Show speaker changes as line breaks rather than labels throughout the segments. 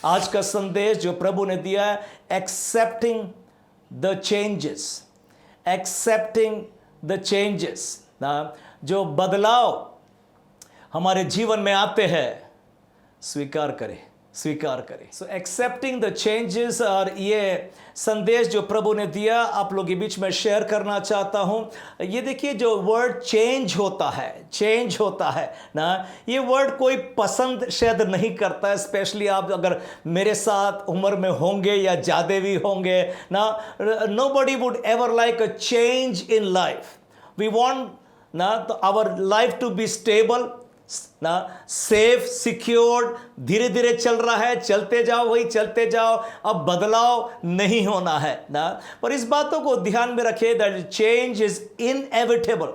आज का संदेश जो प्रभु ने दिया है, accepting the changes, accepting the changes ना, जो बदलाव हमारे जीवन में आते हैं स्वीकार करें, स्वीकार करें। सो एक्सेप्टिंग द चेंजेस, और ये संदेश जो प्रभु ने दिया आप लोगों के बीच में शेयर करना चाहता हूं। ये देखिए, जो वर्ड चेंज होता है, चेंज होता है ना, ये वर्ड कोई पसंद शायद नहीं करता है, स्पेशली आप अगर मेरे साथ उम्र में होंगे या ज़्यादा भी होंगे ना। Nobody would ever like a change in life. We want ना तो our life to be stable ना, सेफ, सिक्योर्ड, धीरे धीरे चल रहा है, चलते जाओ, वही चलते जाओ, अब बदलाव नहीं होना है ना। पर इस बातों को ध्यान में रखिए that change is inevitable,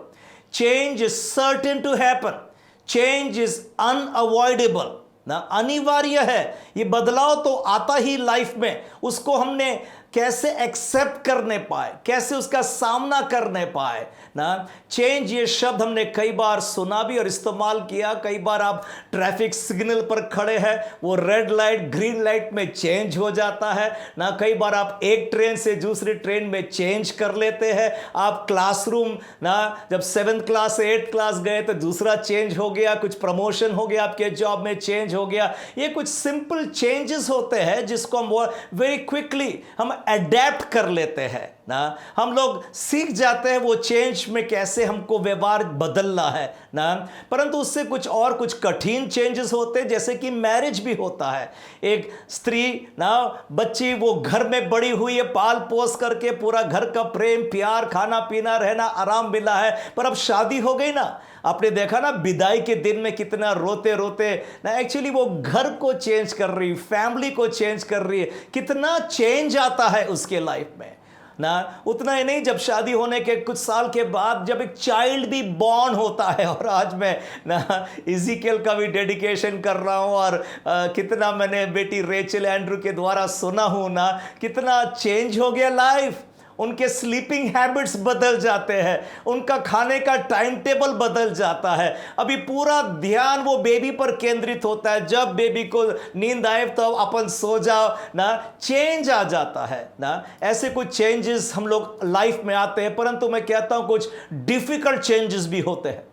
change is certain to happen, change is unavoidable ना, अनिवार्य है। ये बदलाव तो आता ही लाइफ में, उसको हमने कैसे एक्सेप्ट करने पाए, कैसे उसका सामना करने पाए ना। चेंज ये शब्द हमने कई बार सुना भी और इस्तेमाल किया। कई बार आप ट्रैफिक सिग्नल पर खड़े हैं, वो रेड लाइट ग्रीन लाइट में चेंज हो जाता है ना। कई बार आप एक ट्रेन से दूसरी ट्रेन में चेंज कर लेते हैं। आप क्लासरूम ना, जब 7th क्लास से 8th क्लास गए तो दूसरा चेंज हो गया, कुछ प्रमोशन हो गया, आपके जॉब में चेंज हो गया। ये कुछ सिंपल चेंजेस होते हैं जिसको हम वेरी क्विकली हम अडेप्ट कर लेते हैं ना। हम लोग सीख जाते हैं वो चेंज में कैसे हमको व्यवहार बदलना है ना। परंतु उससे कुछ कठिन चेंजेस होते हैं, जैसे कि मैरिज भी होता है। एक स्त्री ना, बच्ची वो घर में बड़ी हुई है, पाल पोस करके पूरा घर का प्रेम प्यार खाना पीना रहना आराम मिला है, पर अब शादी हो गई ना। आपने देखा ना विदाई के दिन में कितना रोते रोते ना, एक्चुअली वो घर को चेंज कर रही, फैमिली को चेंज कर रही है, कितना चेंज आता है उसके लाइफ में ना। उतना ही नहीं, जब शादी होने के कुछ साल के बाद जब एक चाइल्ड भी बॉर्न होता है, और आज मैं ना इज़ीकियल का भी डेडिकेशन कर रहा हूँ, और कितना मैंने बेटी रेचल एंड्रू के द्वारा सुना हूँ ना, कितना चेंज हो गया लाइफ। उनके स्लीपिंग हैबिट्स बदल जाते हैं, उनका खाने का टाइम टेबल बदल जाता है। अभी पूरा ध्यान वो बेबी पर केंद्रित होता है, जब बेबी को नींद आए तो अपन सो जाओ ना, चेंज आ जाता है ना। ऐसे कुछ चेंजेस हम लोग लाइफ में आते हैं, परंतु मैं कहता हूं कुछ डिफिकल्ट चेंजेस भी होते हैं।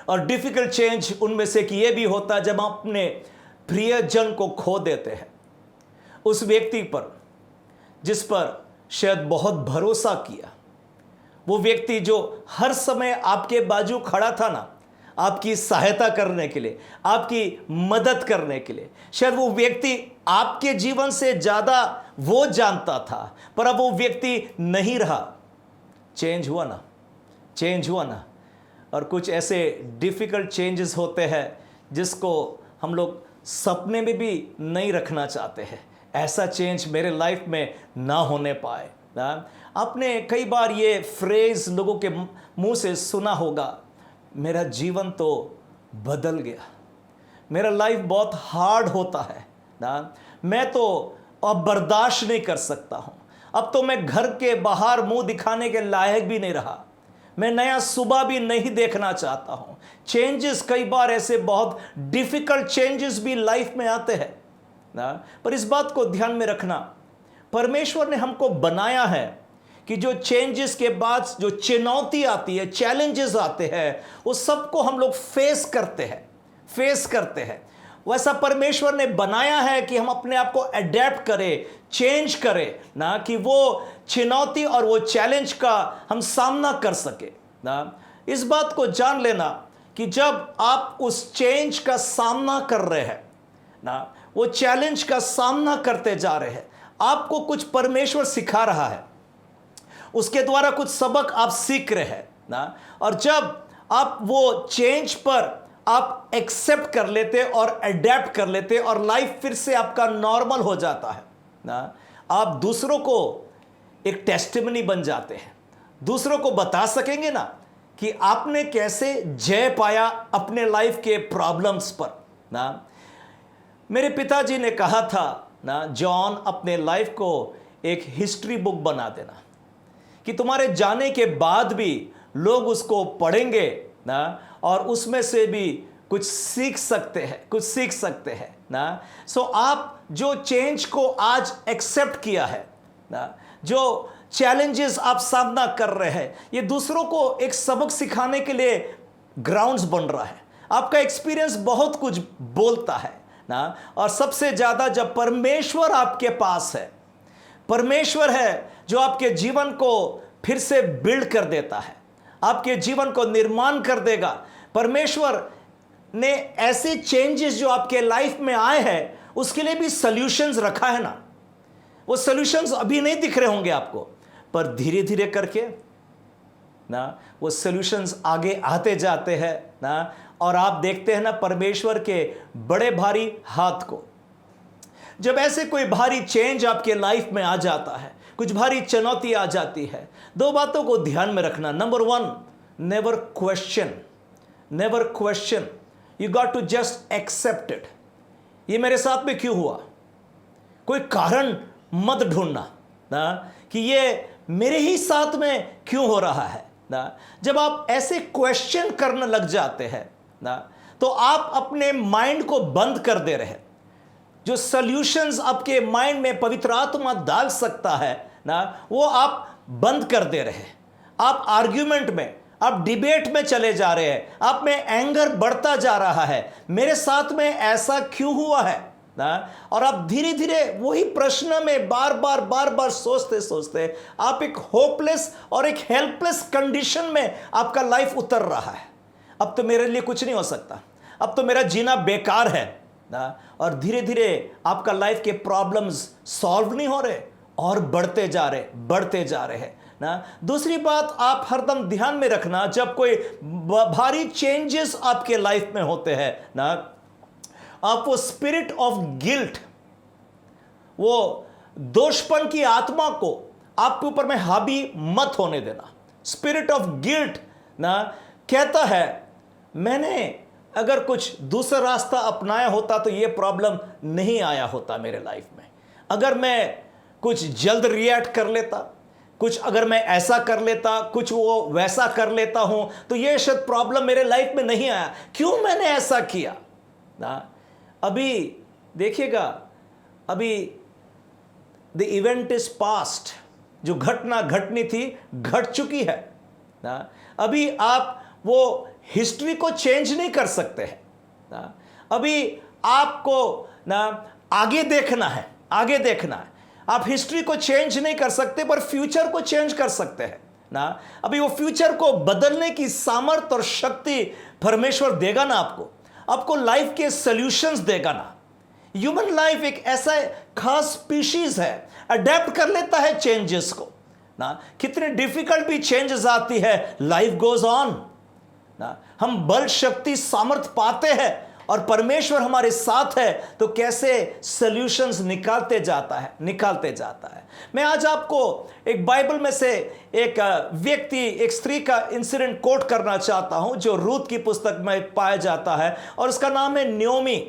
और डिफिकल्ट चेंज उनमें से कि ये भी होता है जब हम अपने प्रियजन को खो देते हैं, उस व्यक्ति पर जिस पर शायद बहुत भरोसा किया, वो व्यक्ति जो हर समय आपके बाजू खड़ा था ना, आपकी सहायता करने के लिए, आपकी मदद करने के लिए। शायद वो व्यक्ति आपके जीवन से ज़्यादा वो जानता था, पर अब वो व्यक्ति नहीं रहा। चेंज हुआ ना, चेंज हुआ ना। और कुछ ऐसे डिफ़िकल्ट चेंजेस होते हैं जिसको हम लोग सपने में भी नहीं रखना चाहते हैं। ऐसा चेंज मेरे लाइफ में ना होने पाए ना। आपने कई बार ये फ्रेज लोगों के मुंह से सुना होगा, मेरा जीवन तो बदल गया, मेरा लाइफ बहुत हार्ड होता है ना, मैं तो अब बर्दाश्त नहीं कर सकता हूँ, अब तो मैं घर के बाहर मुंह दिखाने के लायक भी नहीं रहा, मैं नया सुबह भी नहीं देखना चाहता हूँ। चेंजेस कई बार ऐसे बहुत डिफ़िकल्ट चेंजेस भी लाइफ में आते हैं ना। पर इस बात को ध्यान में रखना, परमेश्वर ने हमको बनाया है कि जो चेंजेस के बाद जो चुनौती आती है, चैलेंजेस आते हैं, वो सबको हम लोग फेस करते हैं। वैसा परमेश्वर ने बनाया है कि हम अपने आप को अडेप्ट करें, चेंज करें ना, कि वो चुनौती और वो चैलेंज का हम सामना कर सके ना। इस बात को जान लेना कि जब आप उस चेंज का सामना कर रहे हैं ना, वो चैलेंज का सामना करते जा रहे हैं, आपको कुछ परमेश्वर सिखा रहा है, उसके द्वारा कुछ सबक आप सीख रहे हैं ना। और जब आप वो चेंज पर आप एक्सेप्ट कर लेते और अडेप्ट कर लेते और लाइफ फिर से आपका नॉर्मल हो जाता है ना, आप दूसरों को एक टेस्टिमनी बन जाते हैं, दूसरों को बता सकेंगे ना कि आपने कैसे जय पाया अपने लाइफ के प्रॉब्लम्स पर ना। मेरे पिताजी ने कहा था ना, जॉन अपने लाइफ को एक हिस्ट्री बुक बना देना, कि तुम्हारे जाने के बाद भी लोग उसको पढ़ेंगे ना, और उसमें से भी कुछ सीख सकते हैं, कुछ सीख सकते हैं ना। सो आप जो चेंज को आज एक्सेप्ट किया है ना, जो चैलेंजेस आप सामना कर रहे हैं, ये दूसरों को एक सबक सिखाने के लिए ग्राउंड्स बन रहा है। आपका एक्सपीरियंस बहुत कुछ बोलता है ना। और सबसे ज़्यादा जब परमेश्वर आपके पास है, परमेश्वर है जो आपके जीवन को फिर से बिल्ड कर देता है, आपके जीवन को निर्माण कर देगा। परमेश्वर ने ऐसे चेंजेस जो आपके लाइफ में आए हैं उसके लिए भी सॉल्यूशंस रखा है ना। वो सॉल्यूशंस अभी नहीं दिख रहे होंगे आपको, पर धीरे धीरे करके ना वो सॉल्यूशंस आगे आते जाते हैं ना। और आप देखते हैं ना परमेश्वर के बड़े भारी हाथ को। जब ऐसे कोई भारी चेंज आपके लाइफ में आ जाता है, कुछ भारी चुनौती आ जाती है, दो बातों को ध्यान में रखना। Number one, never question, never question, you got to just accept it. ये मेरे साथ में क्यों हुआ, कोई कारण मत ढूंढना ना कि ये मेरे ही साथ में क्यों हो रहा है ना। जब आप ऐसे क्वेश्चन करने लग जाते हैं ना, तो आप अपने माइंड को बंद कर दे रहे हैं। जो सॉल्यूशंस आपके माइंड में पवित्र आत्मा डाल सकता है ना, वो आप बंद कर दे रहे हैं। आप आर्ग्यूमेंट में, आप डिबेट में चले जा रहे हैं, आप में एंगर बढ़ता जा रहा है, मेरे साथ में ऐसा क्यों हुआ है ना। और आप धीरे धीरे वही प्रश्न में बार बार सोचते सोचते आप एक होपलेस और एक हेल्पलेस कंडीशन में आपका लाइफ उतर रहा है। अब तो मेरे लिए कुछ नहीं हो सकता, अब तो मेरा जीना बेकार है ना। और धीरे धीरे आपका लाइफ के प्रॉब्लम्स सॉल्व नहीं हो रहे और बढ़ते जा रहे हैं ना। दूसरी बात आप हरदम ध्यान में रखना, जब कोई भारी चेंजेस आपके लाइफ में होते हैं ना, आप वो स्पिरिट ऑफ गिल्ट, वो दोषपन की आत्मा को आपके ऊपर में हावी मत होने देना। स्पिरिट ऑफ गिल्ट ना कहता है, मैंने अगर कुछ दूसरा रास्ता अपनाया होता तो ये प्रॉब्लम नहीं आया होता मेरे लाइफ में। अगर मैं कुछ जल्द रिएक्ट कर लेता, कुछ अगर मैं ऐसा कर लेता, कुछ वो वैसा कर लेता हूं, तो ये शायद प्रॉब्लम मेरे लाइफ में नहीं आया। क्यों मैंने ऐसा किया ना। अभी देखिएगा, अभी द इवेंट इज पास्ट, जो घटना घटनी थी घट चुकी है ना। अभी आप वो हिस्ट्री को चेंज नहीं कर सकते हैं ना। अभी आपको ना आगे देखना है, आगे देखना है। आप हिस्ट्री को चेंज नहीं कर सकते, पर फ्यूचर को चेंज कर सकते हैं ना। अभी वो फ्यूचर को बदलने की सामर्थ्य और शक्ति परमेश्वर देगा ना आपको, आपको लाइफ के सॉल्यूशंस देगा ना। ह्यूमन लाइफ एक ऐसा खास स्पीशीज है, अडेप्ट कर लेता है चेंजेस को ना। कितने डिफिकल्ट भी चेंजेस आती है, लाइफ गोज ऑन ना। हम बल, शक्ति, सामर्थ पाते हैं और परमेश्वर हमारे साथ है तो कैसे सॉल्यूशंस निकालते जाता है। मैं आज आपको एक बाइबल में से एक व्यक्ति, एक स्त्री का इंसिडेंट कोट करना चाहता हूं, जो रूत की पुस्तक में पाया जाता है, और उसका नाम है न्योमी।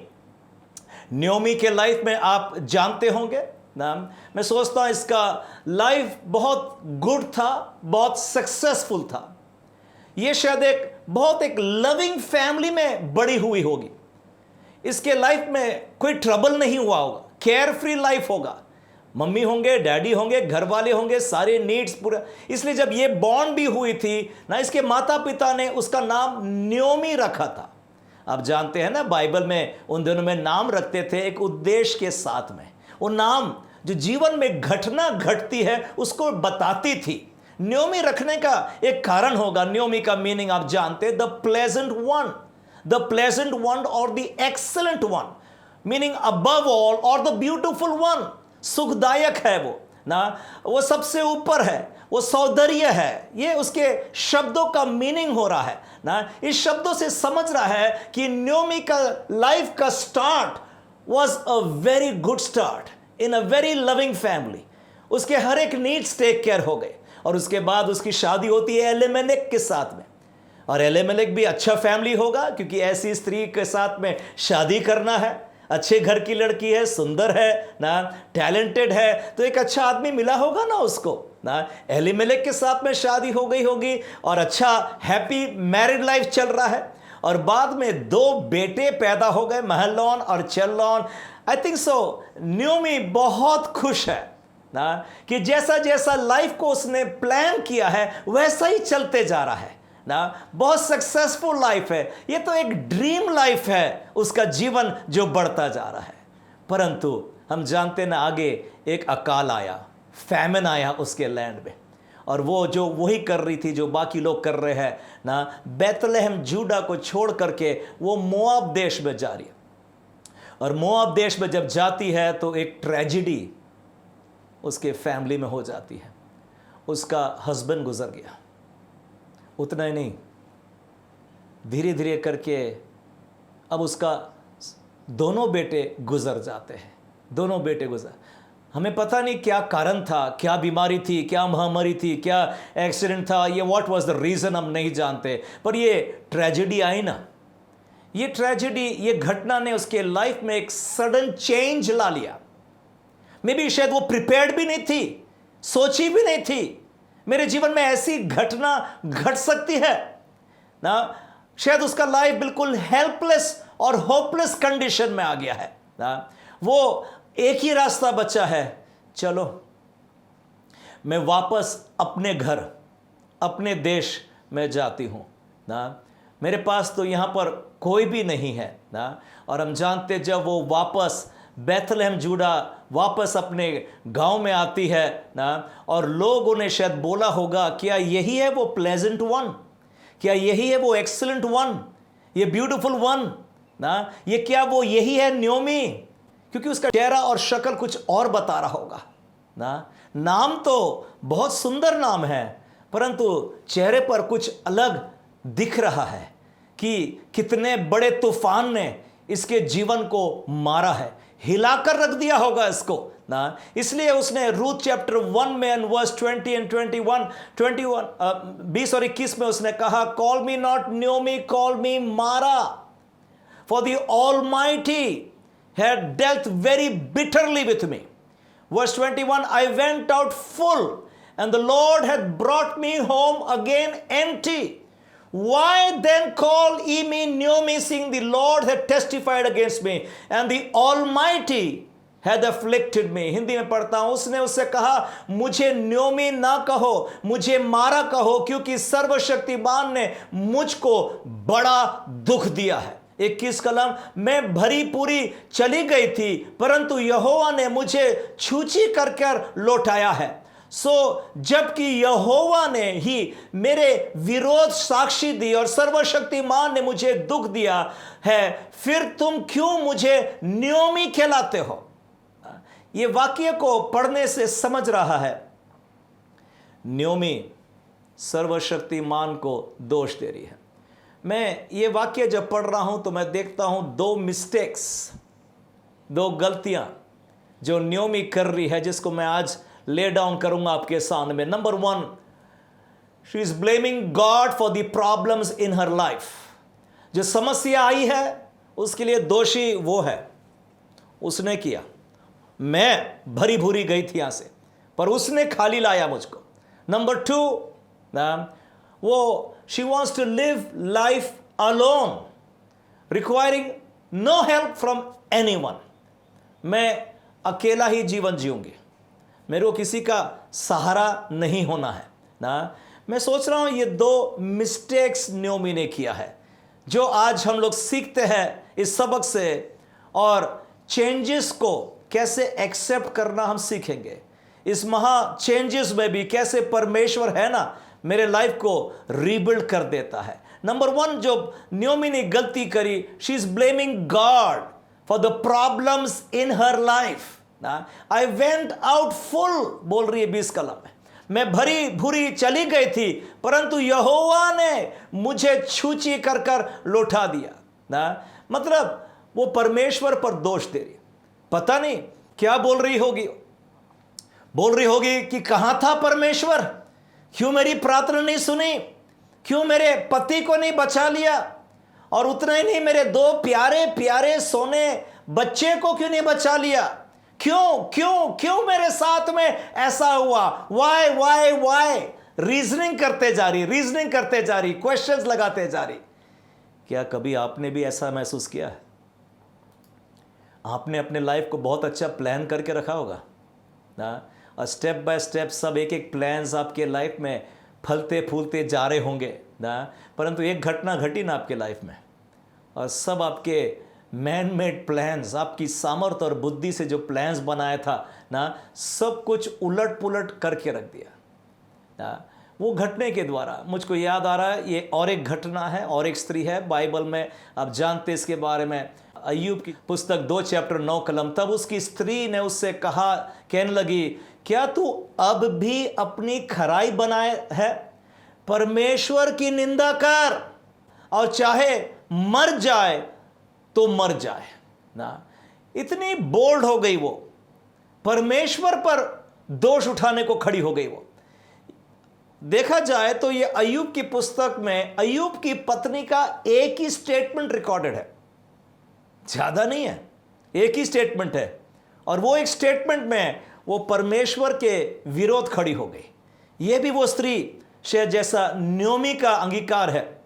न्योमी के लाइफ में आप जानते होंगे ना। मैं सोचता हूं इसका लाइफ बहुत गुड था, बहुत सक्सेसफुल था। ये शायद एक लविंग फैमिली में बड़ी हुई होगी। इसके लाइफ में कोई ट्रबल नहीं हुआ होगा, केयर फ्री लाइफ होगा। मम्मी होंगे, डैडी होंगे, घर वाले होंगे, सारे नीड्स पूरा। इसलिए जब ये बॉर्न भी हुई थी ना, इसके माता पिता ने उसका नाम न्योमी रखा था। आप जानते हैं ना, बाइबल में उन दिनों में नाम रखते थे एक उद्देश्य के साथ में। वो नाम जो जीवन में घटना घटती है उसको बताती थी। न्योमी रखने का एक कारण होगा। न्योमी का मीनिंग आप जानते हैं, the pleasant one, the pleasant one और the excellent one, meaning above all और द ब्यूटीफुल वन। सुखदायक है वो ना, वो सबसे ऊपर है, वो सौंदर्य है। ये उसके शब्दों का मीनिंग हो रहा है ना। इस शब्दों से समझ रहा है कि न्योमी का लाइफ का start was a very good start in a very loving family. उसके हर एक नीड्स टेक केयर हो गए। और उसके बाद उसकी शादी होती है एलीमेलेक के साथ में। और एलीमेलेक भी अच्छा फैमिली होगा, क्योंकि ऐसी स्त्री के साथ में शादी करना है। अच्छे घर की लड़की है, सुंदर है ना, टैलेंटेड है, तो एक अच्छा आदमी मिला होगा ना उसको ना। एलीमेलेक के साथ में शादी हो गई होगी और अच्छा हैप्पी मैरिड लाइफ चल रहा है। और बाद में 2 बेटे पैदा हो गए, महलोन और चेलोन। आई थिंक सो न्योमी बहुत खुश है ना कि जैसा जैसा लाइफ को उसने प्लान किया है वैसा ही चलते जा रहा है ना। बहुत सक्सेसफुल लाइफ है, ये तो एक ड्रीम लाइफ है उसका जीवन जो बढ़ता जा रहा है। परंतु हम जानते ना आगे एक अकाल आया, फैमिन आया उसके लैंड में, और वो जो वही कर रही थी जो बाकी लोग कर रहे हैं ना, बैतलहम जूडा को छोड़ करके वो मोआब देश में जा रही है। और मोआब देश में जब जाती है तो एक ट्रेजिडी उसके फैमिली में हो जाती है। उसका हस्बैंड गुजर गया। उतना ही नहीं, धीरे धीरे करके अब उसका दोनों बेटे गुजर जाते हैं। दोनों बेटे गुजर, हमें पता नहीं क्या कारण था, क्या बीमारी थी, क्या महामारी थी, क्या एक्सीडेंट था, ये व्हाट वाज द रीज़न हम नहीं जानते। पर ये ट्रेजेडी आई ना, ये ट्रेजेडी, ये घटना ने उसके लाइफ में एक सडन चेंज ला लिया। मे बी शायद वो प्रिपेयर्ड भी नहीं थी, सोची भी नहीं थी मेरे जीवन में ऐसी घटना घट सकती है ना। शायद उसका लाइफ बिल्कुल हेल्पलेस और होपलेस कंडीशन में आ गया है ना। वो एक ही रास्ता बचा है, चलो मैं वापस अपने घर, अपने देश में जाती हूं ना। मेरे पास तो यहां पर कोई भी नहीं है ना। और हम जानते जब वो वापस बैतलहम जूडा वापस अपने गांव में आती है ना, और लोगों ने शायद बोला होगा क्या यही है वो प्लेजेंट वन, क्या यही है वो एक्सीलेंट वन, ये ब्यूटीफुल वन ना, ये क्या वो यही है न्योमी, क्योंकि उसका चेहरा और शक्ल कुछ और बता रहा होगा ना। नाम तो बहुत सुंदर नाम है, परंतु चेहरे पर कुछ अलग दिख रहा है कि कितने बड़े तूफान ने इसके जीवन को मारा है, हिलाकर रख दिया होगा इसको ना। इसलिए उसने रूथ चैप्टर 1 में एंड वर्स 20 एंड 20 और 21 में उसने कहा, call me not Naomi, call me Mara, for the Almighty had dealt very bitterly with me. Verse 21, I went out full and the Lord had brought me home again empty. Why then call ye me Naomi, seeing the Lord had testified against me and the Almighty had afflicted me? Hindi में पढ़ता हूं, उसने उससे कहा मुझे न्योमी ना कहो, मुझे मारा कहो, क्योंकि सर्वशक्तिमान ने मुझको बड़ा दुख दिया है। 21 कलम, मैं भरी पूरी चली गई थी परंतु यहोवा ने मुझे छूची कर कर लौटाया है। जबकि यहोवा ने ही मेरे विरोध साक्षी दी और सर्वशक्तिमान ने मुझे दुख दिया है, फिर तुम क्यों मुझे न्योमी कहलाते हो? ये वाक्य को पढ़ने से समझ रहा है न्योमी सर्वशक्तिमान को दोष दे रही है। मैं ये वाक्य जब पढ़ रहा हूं तो मैं देखता हूं 2 मिस्टेक्स, 2 गलतियां जो न्योमी कर रही है, जिसको मैं आज ले डाउन करूंगा आपके सामने। Number 1, she is blaming God for the problems in her life. जो समस्या आई है उसके लिए दोषी वो है, उसने किया। मैं भरी भूरी गई थी यहां से, पर उसने खाली लाया मुझको। नंबर 2, वो she wants to live life alone, requiring no help from anyone. मैं अकेला ही जीवन जीऊंगी, मेरे को किसी का सहारा नहीं होना है ना। मैं सोच रहा हूं ये 2 मिस्टेक्स न्योमी ने किया है, जो आज हम लोग सीखते हैं इस सबक से, और चेंजेस को कैसे एक्सेप्ट करना हम सीखेंगे। इस महा चेंजेस में भी कैसे परमेश्वर है ना मेरे लाइफ को रीबिल्ड कर देता है। नंबर 1 जो न्योमी ने गलती करी, she is blaming God for the problems in her life ना। आई वेंट आउट फुल बोल रही है 20 कलम में, मैं भरी भूरी चली गई थी परंतु यहोवा ने मुझे छूची कर कर लौटा दिया ना। मतलब वो परमेश्वर पर दोष दे रही, पता नहीं क्या बोल रही होगी कि कहां था परमेश्वर, क्यों मेरी प्रार्थना नहीं सुनी, क्यों मेरे पति को नहीं बचा लिया, और उतना ही नहीं मेरे 2 प्यारे प्यारे सोने बच्चे को क्यों नहीं बचा लिया, क्यों क्यों क्यों मेरे साथ में ऐसा हुआ, वाई रीजनिंग करते जा रही, क्वेश्चंस लगाते जा रही क्या कभी आपने भी ऐसा महसूस किया है? आपने अपने लाइफ को बहुत अच्छा प्लान करके रखा होगा ना, और स्टेप बाय स्टेप सब एक एक प्लान्स आपके लाइफ में फलते फूलते जा रहे होंगे ना, परंतु एक घटना घटी ना आपके लाइफ में, और सब आपके मैन मेड प्लान्स, आपकी सामर्थ्य और बुद्धि से जो प्लान्स बनाया था ना, सब कुछ उलट पुलट करके रख दिया ना। वो घटने के द्वारा मुझको याद आ रहा है, ये और एक घटना है, और एक स्त्री है बाइबल में, आप जानते इसके बारे में, अय्यूब की पुस्तक 2 चैप्टर 9 कलम। तब उसकी स्त्री ने उससे कहा, कहने लगी, क्या तू अब भी अपनी खराई बनाए है? परमेश्वर की निंदा कर, और चाहे मर जाए तो मर जाए ना। इतनी बोल्ड हो गई वो, परमेश्वर पर दोष उठाने को खड़ी हो गई वो। देखा जाए तो ये अय्यूब की पुस्तक में अय्यूब की पत्नी का एक ही स्टेटमेंट रिकॉर्डेड है, ज्यादा नहीं है, एक ही स्टेटमेंट है, और वो एक स्टेटमेंट में वो परमेश्वर के विरोध खड़ी हो गई। ये भी वो स्त्री शायद जैसा नयोमी का अंगीकार है,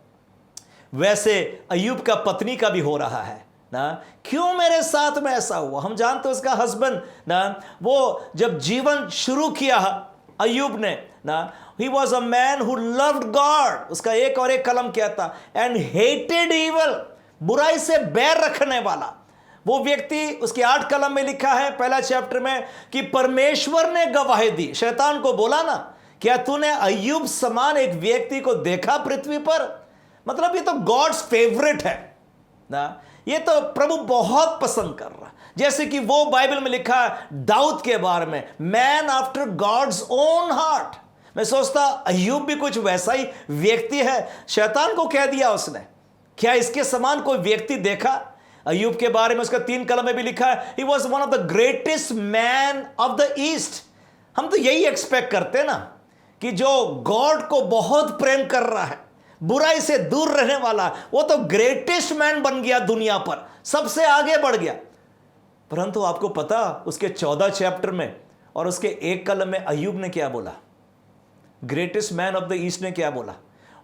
वैसे अय्यूब का पत्नी का भी हो रहा है ना। क्यों मेरे साथ में ऐसा हुआ? हम जानते उसका हस्बैंड ना, वो जब जीवन शुरू किया अय्यूब ने ना, he was a man who loved God, उसका एक और एक कलम क्या था, and hated evil, बुराई से बैर रखने वाला वो व्यक्ति। उसके 8 कलम में लिखा है पहला चैप्टर में कि परमेश्वर ने गवाही दी। शैतान को बोला ना, क्या तूने अय्यूब समान एक व्यक्ति को देखा पृथ्वी पर? मतलब ये तो गॉड्स फेवरेट है ना, ये तो प्रभु बहुत पसंद कर रहा। जैसे कि वो बाइबल में लिखा है दाऊद के बारे में, man after God's own heart. मैं सोचता अय्यूब भी कुछ वैसा ही व्यक्ति है। शैतान को कह दिया उसने, क्या इसके समान कोई व्यक्ति देखा? अय्यूब के बारे में उसका 3 कलम में भी लिखा है, he was one of the greatest man of the east. हम तो यही एक्सपेक्ट करते हैं ना कि जो गॉड को बहुत प्रेम कर रहा है, बुराई से दूर रहने वाला, वो तो ग्रेटेस्ट मैन बन गया दुनिया पर, सबसे आगे बढ़ गया। परंतु आपको पता उसके 14 चैप्टर में और उसके 1 कलम में अय्यूब ने क्या बोला? Greatest man of the east ने क्या बोला?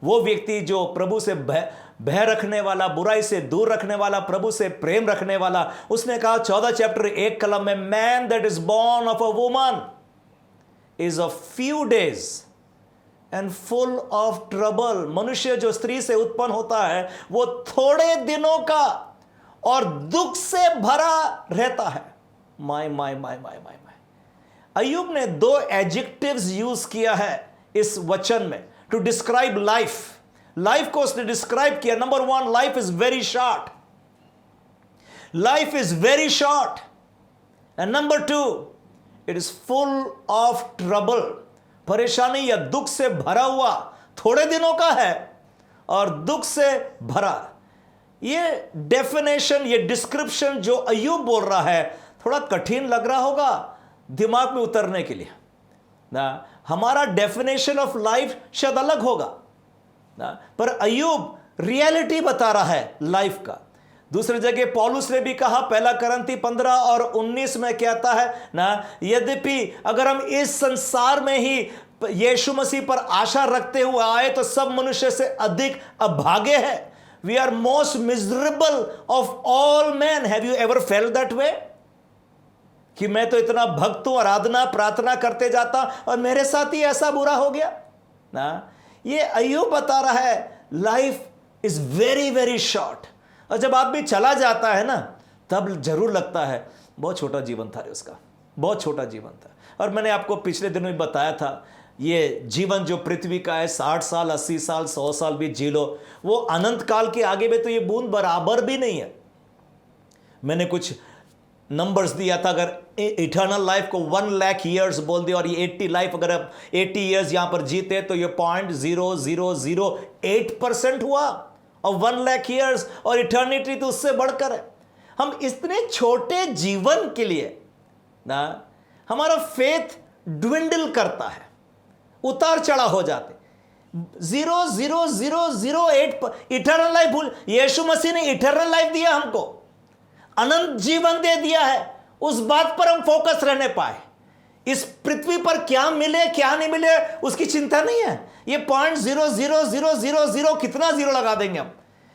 वो व्यक्ति जो प्रभु से भय रखने वाला, बुराई से दूर रखने वाला, प्रभु से प्रेम रखने वाला, उसने कहा 14 चैप्टर 1 कलम में, man that is born of a woman is a few days and full of trouble. मनुष्य जो स्त्री से उत्पन्न होता है वो थोड़े दिनों का और दुख से भरा रहता है। My my my my my my. Ayub ने 2 एडजेक्टिव्स यूज किया है इस वचन में टू डिस्क्राइब लाइफ। लाइफ को उसने डिस्क्राइब किया। Number 1, life is very short, life is very short, and number 2, it is full of trouble. परेशानी या दुख से भरा हुआ, थोड़े दिनों का है और दुख से भरा। ये डेफिनेशन, ये डिस्क्रिप्शन जो अय्यूब बोल रहा है, थोड़ा कठिन लग रहा होगा दिमाग में उतरने के लिए ना। हमारा डेफिनेशन ऑफ लाइफ शायद अलग होगा ना, पर अय्यूब रियलिटी बता रहा है लाइफ का। दूसरी जगह पौलुस ने भी कहा, पहला करंती 15 और 19 में कहता है ना, यद्यपि अगर हम इस संसार में ही यीशु मसीह पर आशा रखते हुए आए तो सब मनुष्य से अधिक अभागे हैं। We are most miserable of all man. Have you ever felt that way? कि मैं तो इतना भक्त हूं, आराधना प्रार्थना करते जाता और मेरे साथ ही ऐसा बुरा हो गया ना। ये अय्यूब बता रहा है life is very very short. और जब आदमी चला जाता है ना, तब जरूर लगता है बहुत छोटा जीवन था रे उसका, बहुत छोटा जीवन था। और मैंने आपको पिछले दिनों में बताया था, ये जीवन जो पृथ्वी का है, 60 साल 80 साल 100 साल भी जी लो, वो अनंत काल के आगे में तो ये बूंद बराबर भी नहीं है। मैंने कुछ नंबर्स दिया था, अगर इटर्नल लाइफ को 1 लाख ईयर्स बोल दिया और ये 80 लाइफ, अगर आप 80 ईयर्स यहां पर जीते तो ये 0.0008% हुआ, और 1 लाख ईयर्स और इटर्निटी तो उससे बढ़कर है। हम इतने छोटे जीवन के लिए ना हमारा फेथ ड्विंडल करता है, उतार चढ़ा हो जाते। 0.0008 इटर्नल लाइफ भूल, यीशु मसीह ने इटर्नल लाइफ दिया हमको, अनंत जीवन दे दिया है। उस बात पर हम फोकस रहने पाए। इस पृथ्वी पर क्या मिले क्या नहीं मिले उसकी चिंता नहीं है। ये 0.00000 कितना जीरो लगा देंगे हम,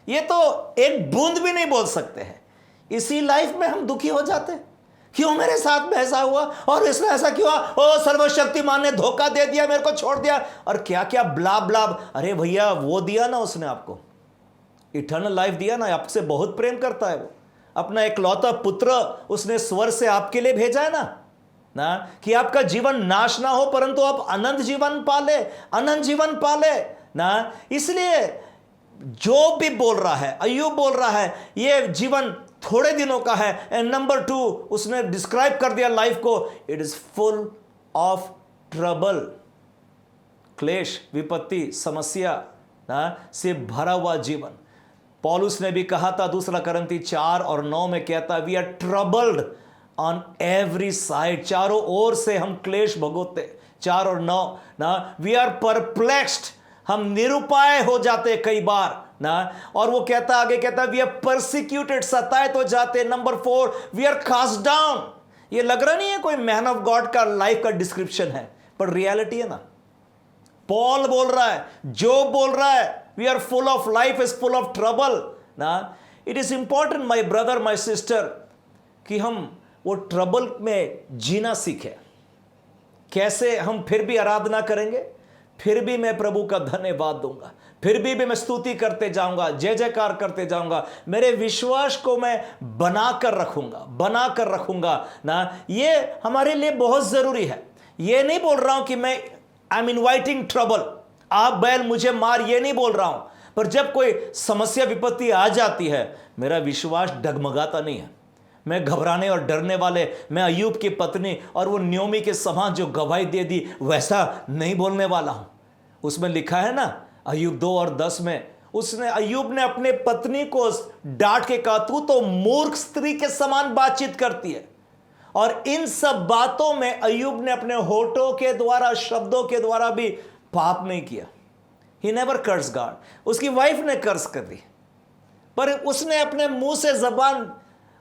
ये तो एक बूंद भी नहीं बोल सकते हैं। इसी लाइफ में हम दुखी हो जाते हैं, क्यों मेरे साथ में ऐसा हुआ और इसने ऐसा क्यों हुआ, ओ सर्वशक्तिमान ने धोखा दे दिया, मेरे को छोड़ दिया, और क्या क्या ब्ला ब्ला। अरे भैया, वो दिया ना उसने आपको, इटर्नल लाइफ दिया ना, आपसे बहुत प्रेम करता है वो। अपना इकलौता पुत्र उसने स्वर्ग से आपके लिए भेजा है ना कि आपका जीवन नाश ना हो परंतु आप अनंत जीवन पाले, अनंत जीवन पाले ना। इसलिए जो भी बोल रहा है, अय्यूब बोल रहा है, ये जीवन थोड़े दिनों का है। एंड नंबर 2, उसने डिस्क्राइब कर दिया लाइफ को, it is full of trouble, क्लेश, विपत्ति, समस्या से भरा हुआ जीवन। पौलुस ने भी कहा था, 2 करंती 4:9 में कहता, we are troubled on every side, चारों ओर से हम क्लेश भोगते। 4 और 9 ना, वी आर परप्लेक्स्ड, हम निरुपाय हो जाते कई बार ना। और वो कहता, आगे कहता, वी आर परसिक्यूटेड, सताए तो जाते। Number 4, we are cast down. ये लग रहा नहीं है कोई मैन ऑफ गॉड का लाइफ का डिस्क्रिप्शन है, पर रियलिटी है ना। पॉल बोल रहा है, जो बोल रहा है, we are full of, life is full of trouble ना। It is important my brother, my sister, कि हम वो ट्रबल में जीना सीखें। कैसे हम फिर भी आराधना करेंगे, फिर भी मैं प्रभु का धन्यवाद दूंगा, फिर भी मैं स्तुति करते जाऊंगा, जय जयकार करते जाऊंगा, मेरे विश्वास को मैं बनाकर रखूंगा ना। ये हमारे लिए बहुत जरूरी है। ये नहीं बोल रहा हूं कि मैं आई एम इनवाइटिंग ट्रबल, आप बैल मुझे मार, ये नहीं बोल रहा हूं। पर जब कोई समस्या विपत्ति आ जाती है, मेरा विश्वास डगमगाता नहीं है। मैं घबराने और डरने वाले, मैं अय्यूब की पत्नी और वो न्योमी के समान जो गवाही दे दी, वैसा नहीं बोलने वाला हूं। उसमें लिखा है ना, अय्यूब 2 और 10 में, अय्यूब ने अपने पत्नी को डांट के कहा, तू तो मूर्ख स्त्री के समान बातचीत करती है। और इन सब बातों में अय्यूब ने अपने होठों के द्वारा, शब्दों के द्वारा भी पाप नहीं किया। He never curse God. उसकी वाइफ ने कर्स कर दी, पर उसने अपने मुंह से जबान,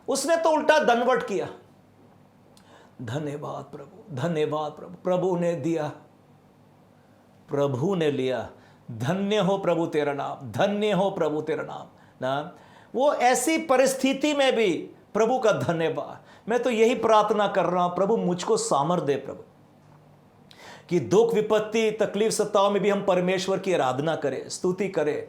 उसने तो उल्टा दंडवत किया। धन्यवाद प्रभु, धन्यवाद प्रभु, प्रभु ने दिया, प्रभु ने लिया, धन्य हो प्रभु तेरा नाम, धन्य हो प्रभु तेरा नाम ना। वो ऐसी परिस्थिति में भी प्रभु का धन्यवाद। मैं तो यही प्रार्थना कर रहा हूं, प्रभु मुझको सामर्थ्य दे प्रभु, कि दुख विपत्ति तकलीफ सत्ताओं में भी हम परमेश्वर की आराधना करें, स्तुति करें,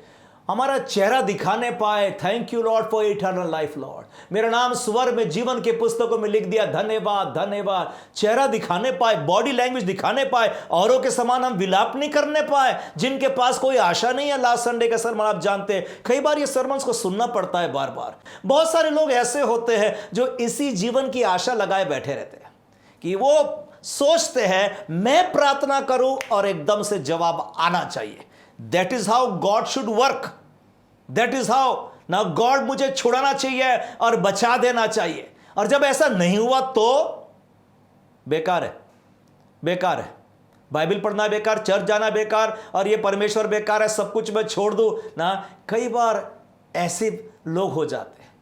हमारा चेहरा दिखाने पाए। Thank you Lord for eternal life Lord, मेरा नाम स्वर्ग में जीवन के पुस्तकों में लिख दिया, धन्यवाद धन्यवाद। चेहरा दिखाने पाए, बॉडी लैंग्वेज दिखाने पाए, औरों के समान हम विलाप नहीं करने पाए, जिनके पास कोई आशा नहीं है। लास्ट संडे का सरमन आप जानते हैं, कई बार ये सरमन्स को सुनना पड़ता है बार बार। बहुत सारे लोग ऐसे होते हैं जो इसी जीवन की आशा लगाए बैठे रहते हैं, कि वो सोचते हैं मैं प्रार्थना करूं और एकदम से जवाब आना चाहिए। That is how God should work, that is how ना गॉड मुझे छुड़ाना चाहिए और बचा देना चाहिए। और जब ऐसा नहीं हुआ तो बेकार है, बेकार है। बाइबल पढ़ना बेकार, चर्च जाना बेकार, और ये परमेश्वर बेकार है, सब कुछ मैं छोड़ दूं ना। कई बार ऐसे लोग हो जाते हैं।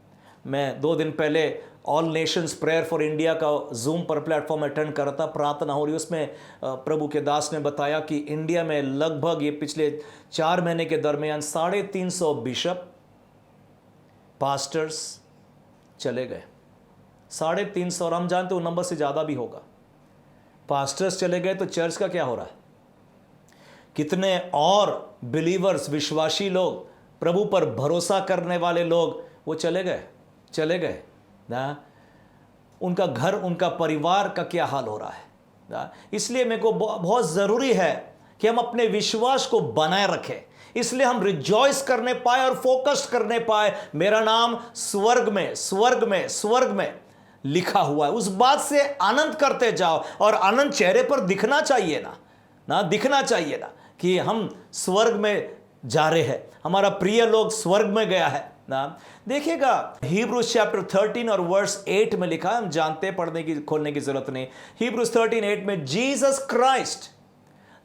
मैं 2 दिन पहले all Nations prayer for India का जूम पर प्लेटफॉर्म अटेंड कर रहा था, प्रार्थना हो रही, उसमें प्रभु के दास ने बताया कि इंडिया में लगभग ये पिछले 4 महीने के दरमियान 350 बिशप पास्टर्स चले गए। 350, और हम जानते हो नंबर से ज़्यादा भी होगा। पास्टर्स चले गए तो चर्च का क्या हो रहा है? कितने और बिलीवर्स, विश्वासी लोग, प्रभु पर भरोसा करने वाले लोग, वो चले गए ना। उनका घर, उनका परिवार का क्या हाल हो रहा है ना। इसलिए मेरे को बहुत ज़रूरी है कि हम अपने विश्वास को बनाए रखें, इसलिए हम रिजॉइस करने पाए और फोकस करने पाए। मेरा नाम स्वर्ग में लिखा हुआ है, उस बात से आनंद करते जाओ, और आनंद चेहरे पर दिखना चाहिए ना दिखना चाहिए ना, कि हम स्वर्ग में जा रहे हैं, हमारा प्रिय लोग स्वर्ग में गया है ना। देखिएगा Hebrews चैप्टर 13 और वर्स 8 में लिखा है, हम जानते हैं, पढ़ने की खोलने की जरूरत नहीं। Hebrews 13:8 में, Jesus Christ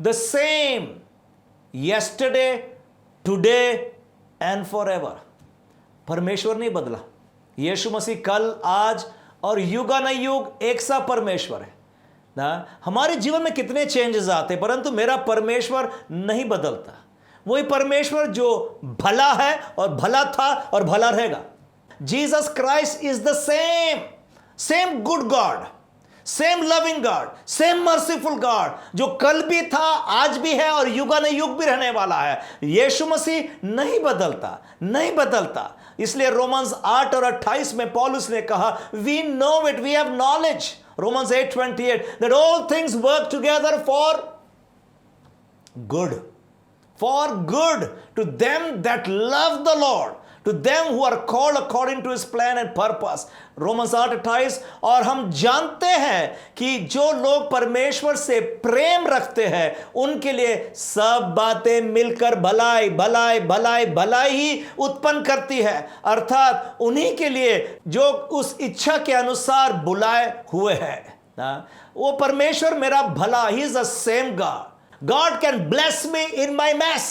the same yesterday, today and forever। परमेश्वर नहीं बदला, यीशु मसीह कल, आज और युगानुयुग एक सा परमेश्वर है ना। हमारे जीवन में कितने चेंजेस आते, परंतु मेरा परमेश्वर नहीं बदलता। वही परमेश्वर जो भला है और भला था और भला रहेगा। Jesus Christ is the same good God, same loving God, same merciful God, जो कल भी था, आज भी है और युगानुयुग भी रहने वाला है। यीशु मसीह नहीं बदलता, नहीं बदलता। इसलिए रोमन्स 8 और 28 में पौलुस ने कहा, we know it, we have knowledge, Romans 8:28, that all things work together for good to them that love the Lord, to them who are called according to his plan and purpose। Romans 8:28। और हम जानते हैं कि जो लोग परमेश्वर से प्रेम रखते हैं उनके लिए सब बातें मिलकर भलाई भलाई भलाई भलाई ही उत्पन्न करती है, अर्थात उन्हीं के लिए जो उस इच्छा के अनुसार बुलाए हुए हैं। वो परमेश्वर मेरा भला, ही is the same God. God can bless me in my mess।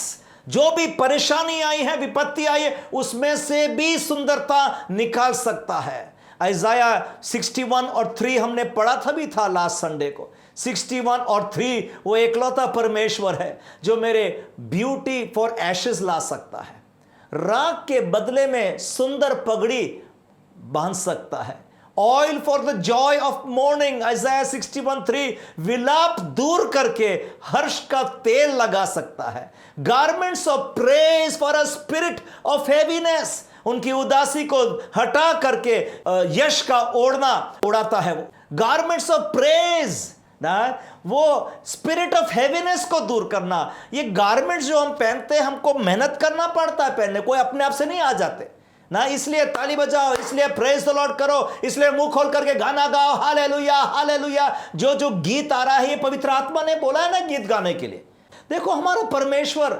जो भी परेशानी आई है, विपत्ति आई है, उसमें से भी सुंदरता निकाल सकता है। इज़ाया 61 और 3 हमने पढ़ा था भी था लास्ट संडे को। 61 और 3, वो एकलौता परमेश्वर है जो मेरे ब्यूटी फॉर एशेस ला सकता है, राख के बदले में सुंदर पगड़ी बांध सकता है। Oil for the Joy of morning, Isaiah 61:3, विलाप दूर करके हर्ष का तेल लगा सकता है। Garments of praise for a spirit of heaviness, उनकी उदासी को हटा करके यश का ओढ़ना उड़ाता है वो। गारमेंट्स ऑफ प्रेज ना, वो स्पिरिट ऑफ हेवीनेस को दूर करना। ये गारमेंट्स जो हम पहनते हैं, हमको मेहनत करना पड़ता है पहनने, कोई अपने आप से नहीं आ जाते ना। इसलिए ताली बजाओ, इसलिए प्रेज द लॉर्ड करो, इसलिए मुंह खोल करके गाना गाओ, हालेलुया हालेलुया। जो गीत आ रहा है, ये पवित्र आत्मा ने बोला है ना गीत गाने के लिए। देखो, हमारा परमेश्वर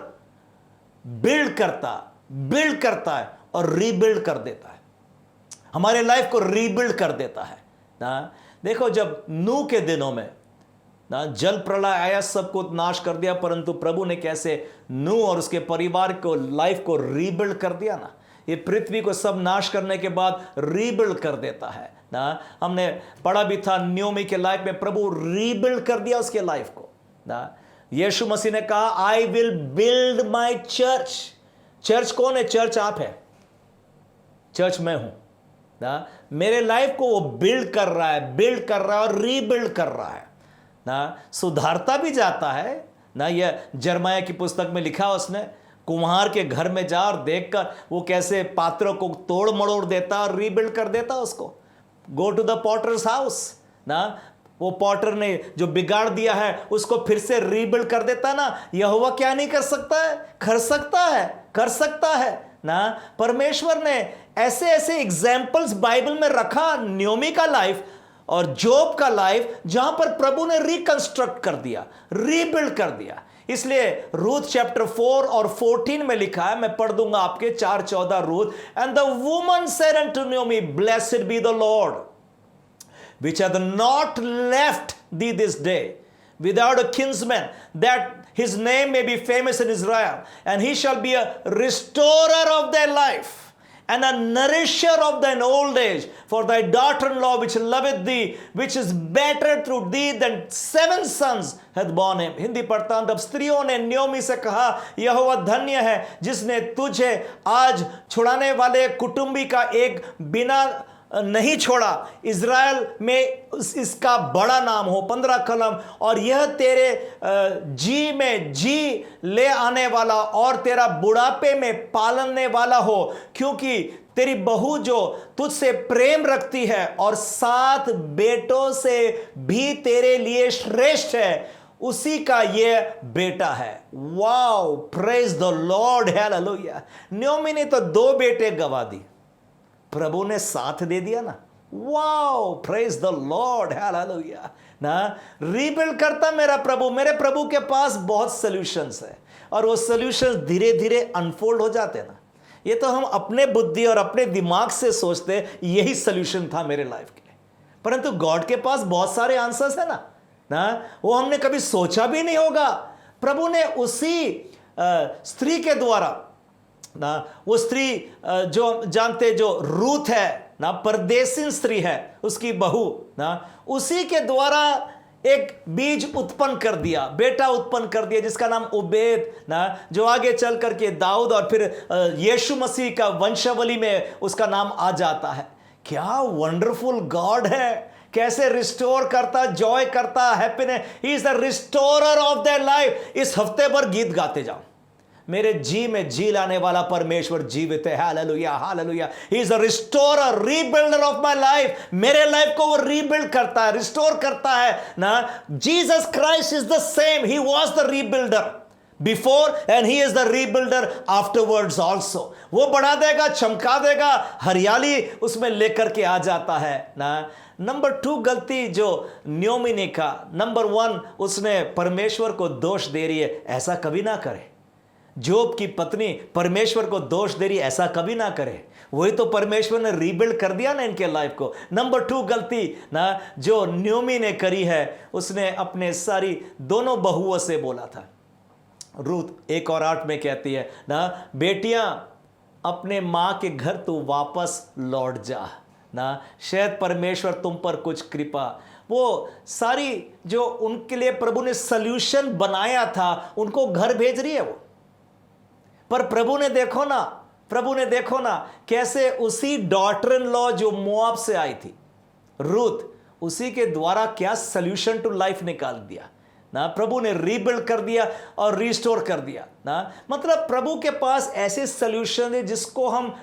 बिल्ड करता है और रीबिल्ड कर देता है, हमारे लाइफ को रीबिल्ड कर देता है ना। देखो, जब नूह के दिनों में ना जल प्रलय आया, सबको नाश कर दिया, परंतु प्रभु ने कैसे नूह और उसके परिवार को, लाइफ को रीबिल्ड कर दिया ना। ये पृथ्वी को सब नाश करने के बाद रीबिल्ड कर देता है ना। हमने पढ़ा भी था न्योमी के लाइफ में, प्रभु रीबिल्ड कर दिया उसके लाइफ को ना। यीशु मसीह ने कहा, I will build my church. Church कौन है? चर्च आप है, चर्च मैं हूं ना। मेरे लाइफ को वो बिल्ड कर रहा है और रीबिल्ड कर रहा है ना। सुधारता भी जाता है ना। यह जर्माया की पुस्तक में लिखा उसने, कुम्हार के घर में जा और देखकर वो कैसे पात्रों को तोड़ मड़ोड़ देता और रीबिल्ड कर देता उसको। Go to the potter's house ना, वो पॉटर ने जो बिगाड़ दिया है उसको फिर से रीबिल्ड कर देता ना। यहोवा क्या नहीं कर सकता है? कर सकता है ना। परमेश्वर ने ऐसे ऐसे एग्जाम्पल्स बाइबल में रखा, न्योमी का लाइफ और जोब का लाइफ, जहां पर प्रभु ने रिकंस्ट्रक्ट कर दिया, रीबिल्ड कर दिया। इसलिए रूथ चैप्टर 4 और 14 में लिखा है, मैं पढ़ दूंगा आपके 4:14 Ruth. And the woman said unto Naomi, blessed be the lord which hath not left thee this day without a kinsman, that his name may be famous in Israel, and he shall be a restorer of thy life and a nourisher of thine old age, for thy daughter-in-law which loveth thee, which is better through thee than 7 sons hath borne him। Hindi पढ़ता हूं। तब स्त्रियों ने न्योमी से कहा, यहोवा धन्य है जिसने तुझे आज छुड़ाने वाले कुटुंबी का एक बिना नहीं छोड़ा, इज़राइल में इसका बड़ा नाम हो। 15 कलम, और यह तेरे जी में जी ले आने वाला और तेरा बुढ़ापे में पालने वाला हो, क्योंकि तेरी बहू जो तुझसे प्रेम रखती है और 7 बेटों से भी तेरे लिए श्रेष्ठ है, उसी का ये बेटा है। Wow, praise the lord, hallelujah. Naomi ने तो 2 बेटे गवा दी, प्रभु ने 7 दे दिया ना। Wow, praise the lord, hallelujah ना। रीबिल्ड करता मेरा प्रभु। मेरे प्रभु के पास बहुत सॉल्यूशंस है और वो सॉल्यूशंस धीरे धीरे अनफोल्ड हो जाते ना। ये तो हम अपने बुद्धि और अपने दिमाग से सोचते यही सॉल्यूशन था मेरे लाइफ के लिए, परंतु गॉड के पास बहुत सारे आंसर्स है ना। वो हमने कभी सोचा भी नहीं होगा। प्रभु ने उसी स्त्री के द्वारा ना, वो स्त्री जो जानते, जो रूथ है ना, परदेसी स्त्री है, उसकी बहू ना, उसी के द्वारा एक बीज उत्पन्न कर दिया, बेटा उत्पन्न कर दिया जिसका नाम उबेद ना, जो आगे चल करके दाऊद और फिर यीशु मसीह का वंशावली में उसका नाम आ जाता है। क्या वंडरफुल गॉड है, कैसे रिस्टोर करता, जॉय करता, happiness. He is the restorer of their life. इस हफ्ते भर गीत गाते जाओ, मेरे जी में जी लाने वाला परमेश्वर जीवित है। Hallelujah, hallelujah. He is the restorer, rebuilder of my life. मेरे लाइफ को वो रीबिल्ड करता है, रिस्टोर करता है ना। Jesus Christ is the same, he was the rebuilder before and he is the rebuilder afterwards also. वो बढ़ा देगा, चमका देगा, हरियाली उसमें लेकर के आ जाता है ना। नंबर 2 गलती जो न्योमी ने का, नंबर 1 उसने परमेश्वर को दोष दे रही है, ऐसा कभी ना करे। जोब की पत्नी परमेश्वर को दोष दे रही, ऐसा कभी ना करे। वही तो परमेश्वर ने रीबिल्ड कर दिया ना इनके लाइफ को। नंबर 2 गलती ना जो न्योमी ने करी है, उसने अपने सारी दोनों बहुओं से बोला था। रूत 1 और 8 में कहती है ना, बेटियां अपने मां के घर तू वापस लौट जा ना, शायद परमेश्वर तुम पर कुछ कृपा। वो सारी जो उनके लिए प्रभु ने सल्यूशन बनाया था, उनको घर भेज रही है वो। पर प्रभु ने देखो ना कैसे उसी डॉटर इन लॉ जो मोआब से आई थी रूथ, उसी के द्वारा क्या सल्यूशन टू लाइफ निकाल दिया ना। प्रभु ने रीबिल्ड कर दिया और रिस्टोर कर दिया ना। मतलब प्रभु के पास ऐसे सल्यूशन है जिसको हम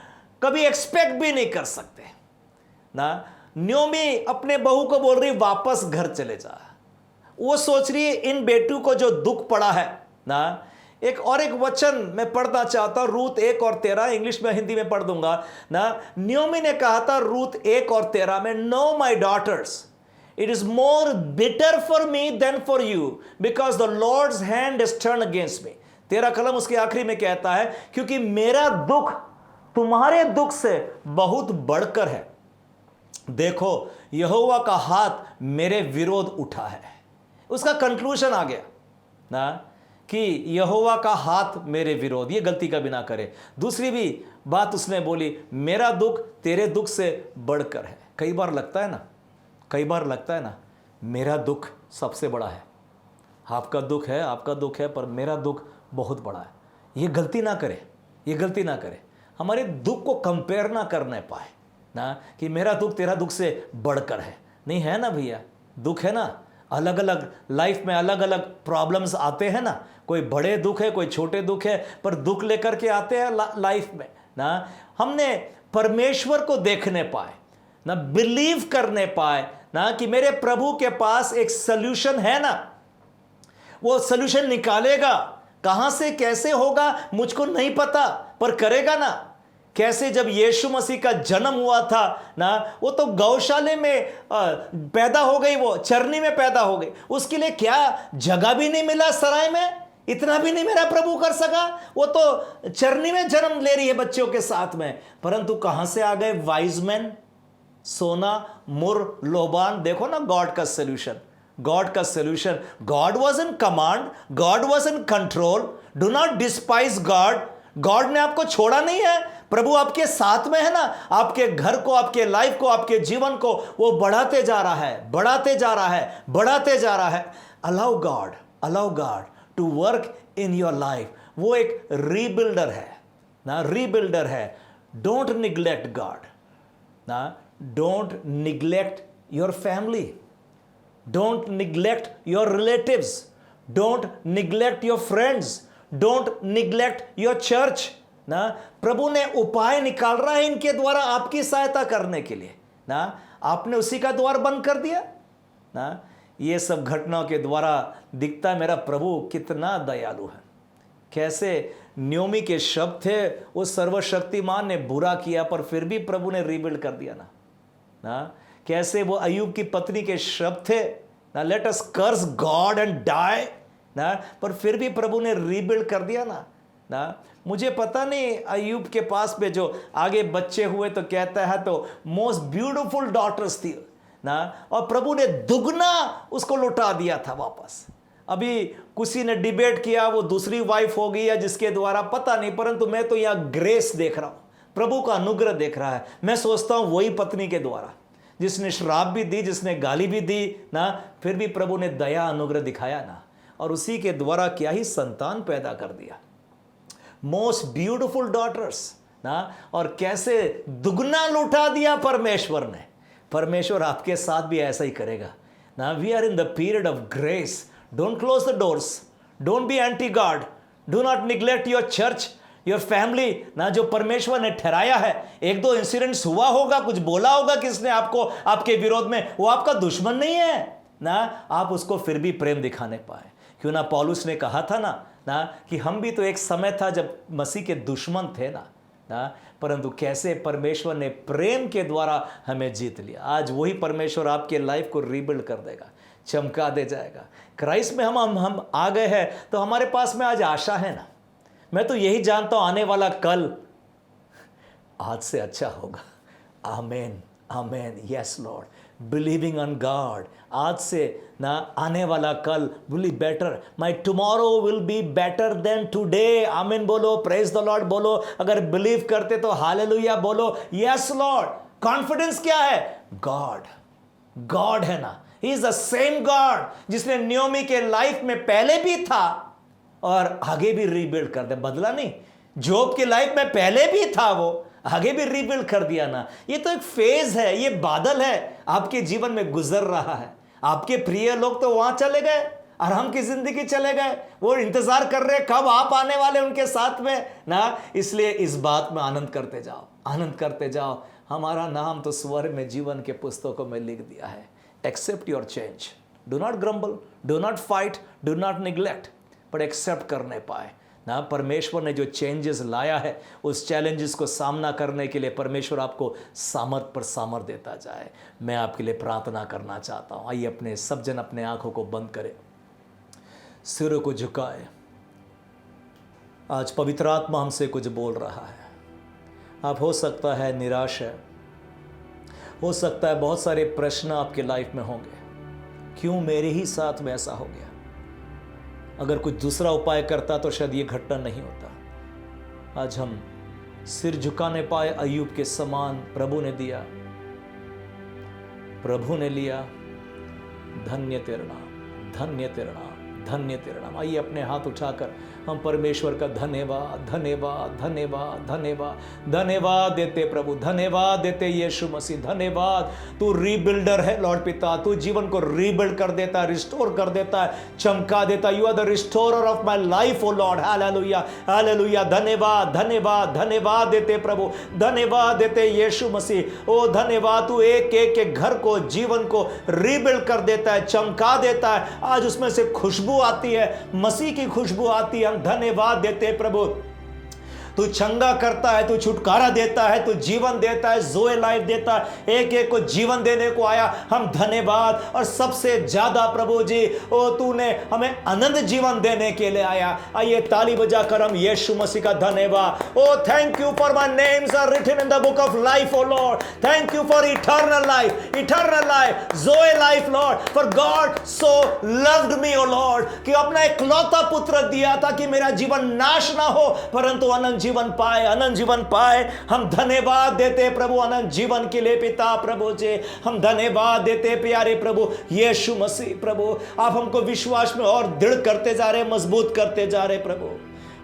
कभी एक्सपेक्ट भी नहीं कर सकते ना। न्योमी अपने बहू को बोल रही वापस घर चले जा। वो सोच रही है इन बेटू को जो दुख पड़ा है ना। एक वचन मैं पढ़ना चाहता हूं, रूत 1 और 13, इंग्लिश में हिंदी में पढ़ दूंगा ना। न्योमी ने कहा था रूत 1 और 13 में, no my daughters, it is more bitter for me than for you because the Lord's hand is turn against me. 13 कलम उसके आखिरी में कहता है, क्योंकि मेरा दुख तुम्हारे दुख से बहुत बढ़कर है। देखो यहोवा का हाथ मेरे विरोध उठा है। उसका कंक्लूजन आ गया ना कि यहोवा का हाथ मेरे विरोध, ये गलती कभी ना करे। दूसरी भी बात उसने बोली, मेरा दुख तेरे दुख से बढ़कर है। कई बार लगता है ना मेरा दुख सबसे बड़ा है। आपका दुख है पर मेरा दुख बहुत बड़ा है। ये गलती ना करे, हमारे दुख को कंपेयर ना करने पाए ना कि मेरा दुख तेरा दुख से बढ़कर है। नहीं है ना भैया, दुख है ना, अलग अलग लाइफ में अलग अलग प्रॉब्लम्स आते हैं ना। कोई बड़े दुख है, कोई छोटे दुख है, पर दुख लेकर के आते हैं लाइफ में ना। हमने परमेश्वर को देखने पाए ना, बिलीव करने पाए ना कि मेरे प्रभु के पास एक सल्यूशन है ना। वो सल्यूशन निकालेगा, कहां से कैसे होगा मुझको नहीं पता, पर करेगा ना। कैसे जब यीशु मसीह का जन्म हुआ था ना, वो तो गौशाले में पैदा हो गई, वो चरनी में पैदा हो गई। उसके लिए क्या जगह भी नहीं मिला सराय में, इतना भी नहीं मेरा प्रभु कर सका। वो तो चरनी में जन्म ले रही है बच्चों के साथ में। परंतु कहां से आ गए वाइज मैन, सोना, मुर, लोबान। देखो ना गॉड का solution, God was in command, God was in control. Do not despise God ने आपको छोड़ा नहीं है। प्रभु आपके साथ में है ना। आपके घर को, आपके लाइफ को, आपके जीवन को वो बढ़ाते जा रहा है। Allow God to work in your life. वो एक रीबिल्डर है। डोंट निग्लेक्ट गॉड ना, don't neglect your family, don't neglect your relatives, don't neglect your friends, don't neglect your church ना। प्रभु ने उपाय निकाल रहा है इनके द्वारा आपकी सहायता करने के लिए ना। आपने उसी का द्वार बंद कर दिया ना। ये सब घटनाओं के द्वारा दिखता है मेरा प्रभु कितना दयालु है। कैसे न्योमी के शब्द थे, उस सर्वशक्तिमान ने बुरा किया पर फिर भी प्रभु ने रीबिल्ड कर दिया ना। कैसे वो अय्यूब की पत्नी के शब्द थे ना, let us curse God and die ना, पर फिर भी प्रभु ने रीबिल्ड कर दिया ना। मुझे पता नहीं अय्यूब के पास में जो आगे बच्चे हुए तो कहता है तो मोस्ट ब्यूटीफुल डॉटर्स थी ना, और प्रभु ने दुगना उसको लौटा दिया था वापस। अभी किसी ने डिबेट किया वो दूसरी वाइफ हो गई है जिसके द्वारा, पता नहीं, परंतु मैं तो यहाँ ग्रेस देख रहा हूँ, प्रभु का अनुग्रह देख रहा है। मैं सोचता हूँ वही पत्नी के द्वारा जिसने श्राप भी दी, जिसने गाली भी दी ना, फिर भी प्रभु ने दया अनुग्रह दिखाया ना, और उसी के द्वारा क्या ही संतान पैदा कर दिया, मोस्ट ब्यूटिफुल डॉटर्स ना, और कैसे दुगना लुटा दिया परमेश्वर ने। परमेश्वर आपके साथ भी ऐसा ही करेगा ना। We are in the period of grace. Don't close the doors, don't be anti God, do not neglect your church, your family ना, जो परमेश्वर ने ठहराया है। एक दो इंसिडेंट्स हुआ होगा, कुछ बोला होगा किसने आपको आपके विरोध में, वो आपका दुश्मन नहीं है ना, आप उसको फिर भी प्रेम दिखाने पाए। क्यों ना पौलुस ने कहा था ना कि हम भी तो एक समय था जब मसीह के दुश्मन थे ना, परंतु कैसे परमेश्वर ने प्रेम के द्वारा हमें जीत लिया। आज वही परमेश्वर आपके लाइफ को रीबिल्ड कर देगा, चमका दे जाएगा। क्राइस्ट में हम आ गए हैं तो हमारे पास में आज आशा है ना। मैं तो यही जानता हूं, आने वाला कल आज से अच्छा होगा। Amen, amen, yes lord, believing on God. आज से ना आने वाला कल will be better, my tomorrow will be better than today. Amen बोलो, प्रेज द लॉर्ड बोलो। अगर बिलीव करते तो हालेलुया बोलो, यस लॉर्ड। कॉन्फिडेंस क्या है? गॉड है ना, ही इज द सेम गॉड जिसने नियोमी के लाइफ में पहले भी था और आगे भी रीबिल्ड कर दे, बदला नहीं। जोब की लाइफ में पहले भी था, वो आगे भी रीबिल्ड कर दिया ना। ये तो एक फेज है, ये बादल है आपके जीवन में गुजर रहा है। आपके प्रिय लोग तो वहां चले गए, आराम की जिंदगी चले गए, वो इंतजार कर रहे कब आप आने वाले उनके साथ में ना। इसलिए इस बात में आनंद करते जाओ, आनंद करते जाओ। हमारा नाम तो स्वर्ग में जीवन के पुस्तकों में लिख दिया है। Accept your change, do not grumble, do not fight, do not neglect, but accept करने पाए ना। परमेश्वर ने जो चेंजेस लाया है, उस चैलेंजेस को सामना करने के लिए परमेश्वर आपको सामर्थ पर सामर्थ देता जाए। मैं आपके लिए प्रार्थना करना चाहता हूँ। आइए अपने सब जन अपने आंखों को बंद करें, सिरों को झुकाए। आज पवित्र आत्मा हमसे कुछ बोल रहा है। आप हो सकता है निराश है, हो सकता है बहुत सारे प्रश्न आपके लाइफ में होंगे, क्यों मेरे ही साथ में ऐसा हो गया। अगर कुछ दूसरा उपाय करता तो शायद ये घटना नहीं होता। आज हम सिर झुकाने पाए अय्यूब के समान। प्रभु ने दिया, प्रभु ने लिया। धन्य तेरा नाम, धन्य तेरा नाम, धन्य तेरा नाम। आइए अपने हाथ उठाकर हम परमेश्वर का धन्यवाद, धन्यवाद, धन्यवाद, धन्यवाद, धन्यवाद देते प्रभु, धन्यवाद देते यीशु मसीह। धन्यवाद, तू रीबिल्डर है लॉर्ड पिता। तू जीवन को रीबिल्ड कर देता है, रिस्टोर कर देता है, चमका देता है। You are the restorer of my life O Lord. Hallelujah, hallelujah. धन्यवाद, धन्यवाद, धन्यवाद देते प्रभु, धन्यवाद देते यीशु मसीह। ओ धन्यवाद, तू एक एक के घर को, जीवन को रीबिल्ड कर देता है, चमका देता है। आज उसमें से खुशबू आती है, मसीह की खुशबू आती है। धन्यवाद देते प्रभु, तू चंगा करता है, तू छुटकारा देता है, तू जीवन देता है, जोए लाइफ देता है। एक एक को जीवन देने को आया। हम धन्यवाद। और सबसे ज्यादा प्रभु जी, ओ तूने हमें अनंत जीवन देने के लिए आया। आइए ताली बजाकर हम यीशु मसीह का धन्यवाद। O thank you for my names are written in the book of life O lord. Thank you for eternal life, eternal life, joy life lord. For God so loved me O lord, कि अपना इकलौता पुत्र दिया था कि मेरा जीवन नाश ना हो परंतु अनंत जीवन पाए, अनंत जीवन पाए। हम धन्यवाद देते प्रभु अनंत जीवन के लिए पिता प्रभु जी। हम धन्यवाद देते प्यारे प्रभु यीशु मसीह। प्रभु आप हमको विश्वास में और दृढ़ करते जा रहे, मजबूत करते जा रहे प्रभु।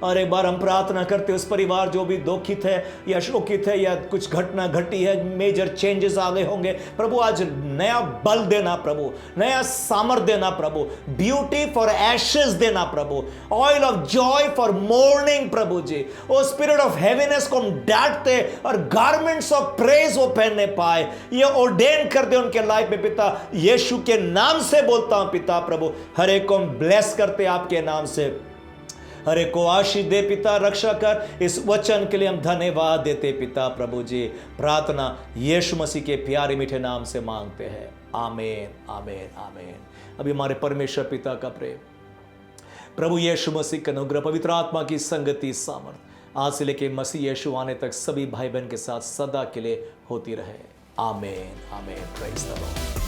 और एक बार हम प्रार्थना करते उस परिवार जो भी दुखित है या शोकित है या कुछ घटना घटी है, मेजर चेंजेस आ गए होंगे प्रभु, आज नया बल देना प्रभु, नया सामर्थ देना प्रभु, ब्यूटी फॉर एशेस देना प्रभु, oil of joy for mourning प्रभु जी। वो स्पिरिट ऑफ हेवीनेस को हम डांटते और गारमेंट्स ऑफ प्रेज वो पहनने पाए, ये ऑर्डेन कर दे उनके लाइफ में पिता। यीशु के नाम से बोलता हूं पिता प्रभु, हर एक को हम ब्लेस करते आपके नाम से, हर एक को आशीष दे पिता, रक्षा कर। इस वचन के लिए हम धन्यवाद देते पिता प्रभु जी। प्रार्थना यीशु मसीह के प्यारे मीठे नाम से मांगते हैं, आमीन, आमीन, आमीन। अभी हमारे परमेश्वर पिता का प्रेम, प्रभु यीशु मसीह का अनुग्रह, पवित्र आत्मा की संगति, सामर्थ आज से लेके मसीह यीशु आने तक सभी भाई बहन के साथ सदा के लिए होती रहे। आमीन, आमीन। Praise the Lord.